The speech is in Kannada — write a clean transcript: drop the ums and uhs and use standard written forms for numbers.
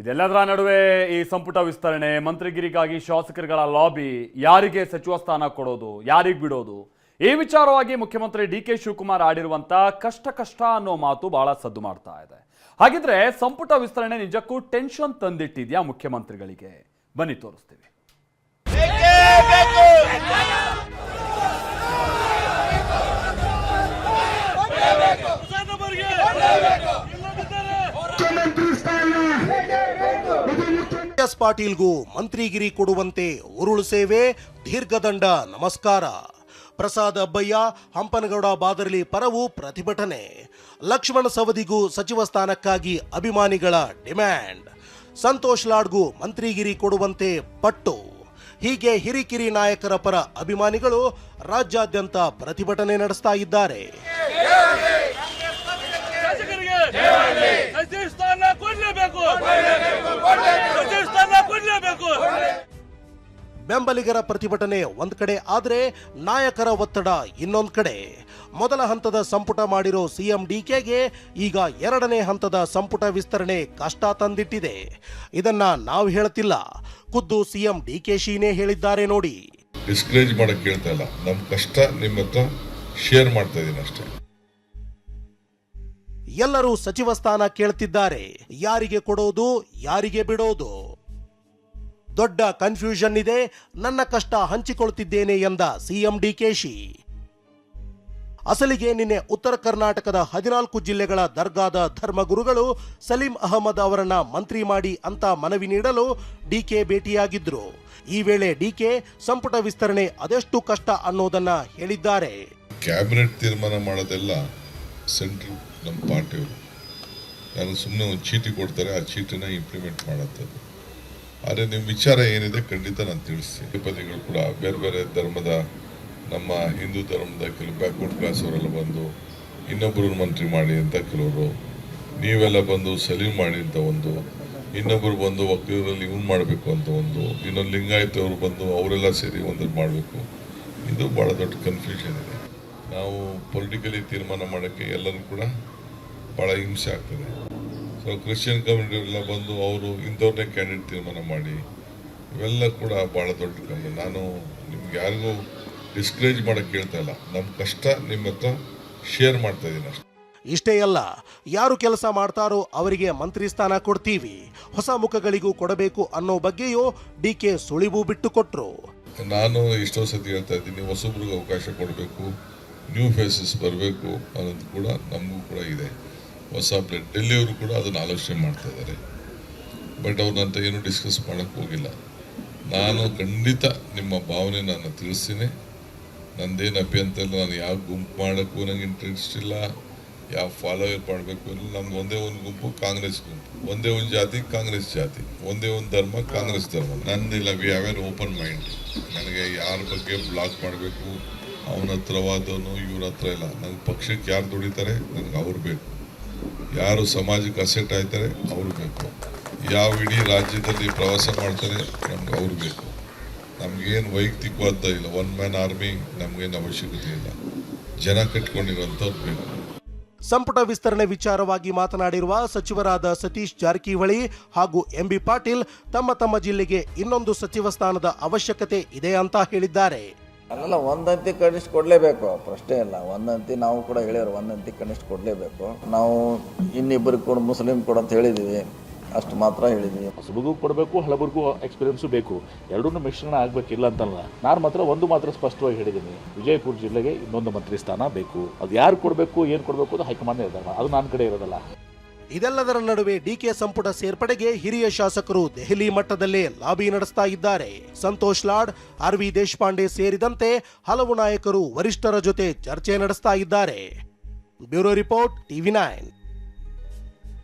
ಇದೆಲ್ಲದರ ನಡುವೆ ಈ ಸಂಪುಟ ವಿಸ್ತರಣೆ, ಮಂತ್ರಿಗಿರಿಗಾಗಿ ಶಾಸಕರುಗಳ ಲಾಬಿ, ಯಾರಿಗೆ ಸಚಿವ ಸ್ಥಾನ ಕೊಡೋದು, ಯಾರಿಗೆ ಬಿಡೋದು, ಈ ವಿಚಾರವಾಗಿ ಮುಖ್ಯಮಂತ್ರಿ ಡಿ.ಕೆ. ಶಿವಕುಮಾರ್ ಆಡಿರುವಂತ ಕಷ್ಟ ಅನ್ನೋ ಮಾತು ಬಹಳ ಸದ್ದು ಮಾಡ್ತಾ ಇದೆ. ಹಾಗಿದ್ರೆ ಸಂಪುಟ ವಿಸ್ತರಣೆ ನಿಜಕ್ಕೂ ಟೆನ್ಷನ್ ತಂದಿಟ್ಟಿದ್ಯಾ ಮುಖ್ಯಮಂತ್ರಿಗಳಿಗೆ? ಬನ್ನಿ ತೋರಿಸ್ತೀವಿ. ಎಸ್ ಪಾಟೀಲ್ಗೂ ಮಂತ್ರಿಗಿರಿ ಕೊಡುವಂತೆ ಉರುಳು ಸೇವೆ, ದೀರ್ಘದಂಡ ನಮಸ್ಕಾರ. ಪ್ರಸಾದ್ ಅಬ್ಬಯ್ಯ, ಹಂಪನಗೌಡ ಬಾದರ್ಲಿ ಪರವೂ ಪ್ರತಿಭಟನೆ. ಲಕ್ಷ್ಮಣ ಸವದಿಗೂ ಸಚಿವ ಸ್ಥಾನಕ್ಕಾಗಿ ಅಭಿಮಾನಿಗಳ ಡಿಮ್ಯಾಂಡ್. ಸಂತೋಷ್ ಲಾಡ್ಗೂ ಮಂತ್ರಿಗಿರಿ ಕೊಡುವಂತೆ ಪಟ್ಟು. ಹೀಗೆ ಹಿರಿಕಿರಿ ನಾಯಕರ ಪರ ಅಭಿಮಾನಿಗಳು ರಾಜ್ಯಾದ್ಯಂತ ಪ್ರತಿಭಟನೆ ನಡೆಸ್ತಾ ಇದ್ದಾರೆ. ಬೆಂಬಲಿಗರ ಪ್ರತಿಭಟನೆ ಒಂದ್ ಕಡೆ ಆದ್ರೆ ನಾಯಕರ ಒತ್ತಡ ಇನ್ನೊಂದ್ ಕಡೆ. ಮೊದಲ ಹಂತದ ಸಂಪುಟ ಮಾಡಿರೋ ಸಿಎಂ ಡಿಕೆಗೆ ಈಗ ಎರಡನೇ ಹಂತದ ಸಂಪುಟ ವಿಸ್ತರಣೆ ಕಷ್ಟ ತಂದಿಟ್ಟಿದೆ. ಇದನ್ನ ನಾವು ಹೇಳ್ತಿಲ್ಲ, ಖುದ್ದು ಸಿಎಂ ಡಿಕೆಶಿನೇ ಹೇಳಿದ್ದಾರೆ ನೋಡಿ. ಡಿಸ್ಕರೇಜ್ ಮಾಡಕ್ ಕೇಳ್ತಾ ಇಲ್ಲ, ನಮ್ ಕಷ್ಟ ನಿಮ್ಮ ಹತ್ರ ಶೇರ್ ಮಾಡ್ತಾ ಇದೀನಿ ಅಷ್ಟೇ. ಎಲ್ಲರೂ ಸಚಿವ ಸ್ಥಾನ ಕೇಳ್ತಿದ್ದಾರೆ, ಯಾರಿಗೆ ಕೊಡೋದು, ಯಾರಿಗೆ ಬಿಡೋದು? ದೊಡ್ಡ ಕನ್ಫ್ಯೂಷನ್ ಇದೆ, ನನ್ನ ಕಷ್ಟ ಹಂಚಿಕೊಳ್ತಿದ್ದೇನೆ ಎಂದ ಸಿಎಂ ಡಿಕೆಶಿ. ಅಸಲಿಗೆ ನಿನ್ನೆ ಉತ್ತರ ಕರ್ನಾಟಕದ 14 ಜಿಲ್ಲೆಗಳ ದರ್ಗಾದ ಧರ್ಮಗುರುಗಳು ಸಲೀಂ ಅಹಮದ್ ಅವರನ್ನ ಮಂತ್ರಿ ಮಾಡಿ ಅಂತ ಮನವಿ ನೀಡಲು ಡಿಕೆ ಭೇಟಿಯಾಗಿದ್ರು. ಈ ವೇಳೆ ಡಿಕೆ ಸಂಪುಟ ವಿಸ್ತರಣೆ ಅದೆಷ್ಟು ಕಷ್ಟ ಅನ್ನೋದನ್ನ ಹೇಳಿದ್ದಾರೆ. ಕ್ಯಾಬಿನೆಟ್ ತೀರ್ಮಾನ ಮಾಡೋದೆಲ್ಲ ಸೆಂಟ್ರಲ್ ನಮ್ಮ ಪಾರ್ಟಿಯವರು. ನಾನು ಸುಮ್ಮನೆ ಒಂದು ಚೀಟಿ ಕೊಡ್ತಾರೆ, ಆ ಚೀಟಿನ ಇಂಪ್ಲಿಮೆಂಟ್ ಮಾಡತ್ತದು. ಆದರೆ ನಿಮ್ಮ ವಿಚಾರ ಏನಿದೆ ಖಂಡಿತ ನಾನು ತಿಳಿಸ್ತೀನಿ. ಪದಿಗಳು ಕೂಡ ಬೇರೆ ಬೇರೆ ಧರ್ಮದ, ನಮ್ಮ ಹಿಂದೂ ಧರ್ಮದ ಕೆಲವು ಬ್ಯಾಕ್ವರ್ಡ್ ಕ್ಲಾಸ್ ಅವರೆಲ್ಲ ಬಂದು ಇನ್ನೊಬ್ಬರು ಮಂತ್ರಿ ಮಾಡಿ ಅಂತ ಕೆಲವರು, ನೀವೆಲ್ಲ ಬಂದು ಸಲೀಂ ಮಾಡಿ ಅಂತ ಒಂದು, ಇನ್ನೊಬ್ಬರು ಬಂದು ವಕೀಲರಲ್ಲಿ ಇವನು ಮಾಡಬೇಕು ಅಂತ ಒಂದು, ಇನ್ನೊಂದು ಲಿಂಗಾಯತವರು ಬಂದು ಅವರೆಲ್ಲ ಸೇರಿ ಒಂದನ್ನು ಮಾಡಬೇಕು. ಇದು ಭಾಳ ದೊಡ್ಡ ಕನ್ಫ್ಯೂಷನ್ ಇದೆ. ನಾವು ಪೊಲಿಟಿಕಲಿ ತೀರ್ಮಾನ ಮಾಡೋಕ್ಕೆ ಎಲ್ಲರೂ ಕೂಡ ಭಾಳ ಹಿಂಸೆ ಆಗ್ತದೆ. ಸೊ ಕ್ರಿಶ್ಚಿಯನ್ ಕಮ್ಯುನಿಟಿ ಎಲ್ಲ ಬಂದು ಅವರು ಇಂಥವ್ರನ್ನೇ ಕ್ಯಾಂಡಿಡೇಟ್ ತೀರ್ಮಾನ ಮಾಡಿ, ಇವೆಲ್ಲ ಕೂಡ ಭಾಳ ದೊಡ್ಡ ಕಮ್ಮಿ. ನಾನು ನಿಮ್ಗೆ ಯಾರಿಗೂ ಡಿಸ್ಕರೇಜ್ ಮಾಡೋಕ್ಕೆ ಕೇಳ್ತಾ ಇಲ್ಲ, ನಮ್ಮ ಕಷ್ಟ ನಿಮ್ಮ ಹತ್ರ ಶೇರ್ ಮಾಡ್ತಾ ಇದ್ದೀನಿ ಅಷ್ಟೇ. ಇಷ್ಟೇ ಅಲ್ಲ, ಯಾರು ಕೆಲಸ ಮಾಡ್ತಾರೋ ಅವರಿಗೆ ಮಂತ್ರಿ ಸ್ಥಾನ ಕೊಡ್ತೀವಿ, ಹೊಸ ಮುಖಗಳಿಗೂ ಕೊಡಬೇಕು ಅನ್ನೋ ಬಗ್ಗೆಯೂ ಡಿಕೆ ಸುಳಿವು ಬಿಟ್ಟು ಕೊಟ್ರು. ನಾನು ಎಷ್ಟೋ ಸತಿ ಹೇಳ್ತಾ ಇದ್ದೀನಿ, ಹೊಸಬ್ರಿಗೆ ಅವಕಾಶ ಕೊಡಬೇಕು, ನ್ಯೂ ಫೇಸಸ್ ಬರಬೇಕು ಅನ್ನೋದು ಕೂಡ ನಮಗೂ ಕೂಡ ಇದೆ. ಹೊಸ ಪ್ಲೇಟ್ ಡೆಲ್ಲಿಯವರು ಕೂಡ ಅದನ್ನು ಆಲೋಚನೆ ಮಾಡ್ತಾ ಇದ್ದಾರೆ. ಬಟ್ ಅವ್ರನ್ನಂತ ಏನು ಡಿಸ್ಕಸ್ ಮಾಡೋಕ್ಕೆ ಹೋಗಿಲ್ಲ. ನಾನು ಖಂಡಿತ ನಿಮ್ಮ ಭಾವನೆ ನಾನು ತಿಳಿಸ್ತೀನಿ. ನಂದೇನು ಅಭ್ಯಂತರ ಇಲ್ಲ. ನಾನು ಯಾವ ಗುಂಪು ಮಾಡೋಕ್ಕೂ ನನಗೆ ಇಂಟ್ರೆಸ್ಟ್ ಇಲ್ಲ, ಯಾವ ಫಾಲೋವರ್ ಮಾಡಬೇಕು ಇಲ್ಲ. ನಮ್ದು ಒಂದೇ ಒಂದು ಗುಂಪು, ಕಾಂಗ್ರೆಸ್ ಗುಂಪು. ಒಂದೇ ಒಂದು ಜಾತಿ, ಕಾಂಗ್ರೆಸ್ ಜಾತಿ. ಒಂದೇ ಒಂದು ಧರ್ಮ, ಕಾಂಗ್ರೆಸ್ ಧರ್ಮ. ನಂದಿಲ್ಲ. We have an open mind. ನನಗೆ ಯಾರ ಬಗ್ಗೆ ಬ್ಲಾಕ್ ಮಾಡಬೇಕು, ಅವನ ಹತ್ರವಾದವನು ಇವ್ರ ಹತ್ರ ಇಲ್ಲ. ನನಗೆ ಪಕ್ಷಕ್ಕೆ ಯಾರು ದುಡಿತಾರೆ ನನಗೆ ಅವ್ರು ಬೇಕು, ಯಾರು ಸಮಾಜಕ್ಕೆ ಅಸೆಟ್ ಆಯ್ತಾರೆ ಅವ್ರು ಬೇಕು, ಯಾವ ಇಡೀ ರಾಜ್ಯದಲ್ಲಿ ಪ್ರವಾಸ ಮಾಡ್ತಾರೆ ನಮ್ಗೆ ಅವ್ರು ಬೇಕು. ನಮಗೇನು ವೈಯಕ್ತಿಕವಾದ ಇಲ್ಲ, ಒನ್ ಮ್ಯಾನ್ ಆರ್ಮಿ ನಮಗೇನು ಅವಶ್ಯಕತೆ ಇಲ್ಲ. ಜನ ಕಟ್ಕೊಂಡಿರೋಂಥವ್ರು ಬೇಕು. ಸಂಪುಟ ವಿಸ್ತರಣೆ ವಿಚಾರವಾಗಿ ಮಾತನಾಡಿರುವ ಸಚಿವರಾದ ಸತೀಶ್ ಜಾರಕಿಹೊಳಿ ಹಾಗೂ ಎಂಬಿ ಪಾಟೀಲ್ ತಮ್ಮ ತಮ್ಮ ಜಿಲ್ಲೆಗೆ ಇನ್ನೊಂದು ಸಚಿವ ಸ್ಥಾನದ ಅವಶ್ಯಕತೆ ಇದೆ ಅಂತ ಹೇಳಿದ್ದಾರೆ. ಅಲ್ಲ, ಒಂದಂತಿ ಕನಿಷ್ಠ ಕೊಡಲೇಬೇಕು, ಪ್ರಶ್ನೆ ಇಲ್ಲ. ಒಂದಂತಿ ನಾವು ಕೂಡ ಹೇಳಿದ್ರು, ಒಂದಂತಿ ಕನಿಷ್ಠ ಕೊಡಲೇಬೇಕು. ನಾವು ಇನ್ನಿಬ್ಬರಿಗೆ ಕೂಡ ಮುಸ್ಲಿಂ ಕೂಡ ಅಂತ ಹೇಳಿದ್ದೀವಿ, ಅಷ್ಟು ಮಾತ್ರ ಹೇಳಿದ್ದೀವಿ. ಹೊಸಬರಿಗೂ ಕೊಡಬೇಕು, ಹಳಬರಿಗೂ ಎಕ್ಸ್ಪೀರಿಯನ್ಸು ಬೇಕು, ಎರಡೂ ಮಿಶ್ರಣ ಆಗಬೇಕಿಲ್ಲ ಅಂತಲ್ಲ. ನಾನು ಮಾತ್ರ ಸ್ಪಷ್ಟವಾಗಿ ಹೇಳಿದ್ದೀನಿ, ವಿಜಯಪುರ ಜಿಲ್ಲೆಗೆ ಇನ್ನೊಂದು ಮಂತ್ರಿ ಸ್ಥಾನ ಬೇಕು. ಅದು ಯಾರು ಕೊಡಬೇಕು, ಏನು ಕೊಡಬೇಕು ಅದು ಹೈಕಮಾಂಡ್ ನಿರ್ಧಾರ, ಅದು ನನ್ನ ಕಡೆ ಇರೋದಲ್ಲ. ಇದೆಲ್ಲದರ ನಡುವೆ ಡಿಕೆ ಸಂಪುಟ ಸೇರ್ಪಡೆಗೆ ಹಿರಿಯ ಶಾಸಕರು ದೆಹಲಿ ಮಟ್ಟದಲ್ಲೇ ಲಾಬಿ ನಡೆಸ್ತಾ ಇದ್ದಾರೆ. ಸಂತೋಷ್ ಲಾಡ್, ಆರ್.ವಿ. ದೇಶಪಾಂಡೆ ಸೇರಿದಂತೆ ಹಲವು ನಾಯಕರು ವರಿಷ್ಠರ ಜೊತೆ ಚರ್ಚೆ ನಡೆಸ್ತಾ ಇದ್ದಾರೆ. Bureau report, TV9.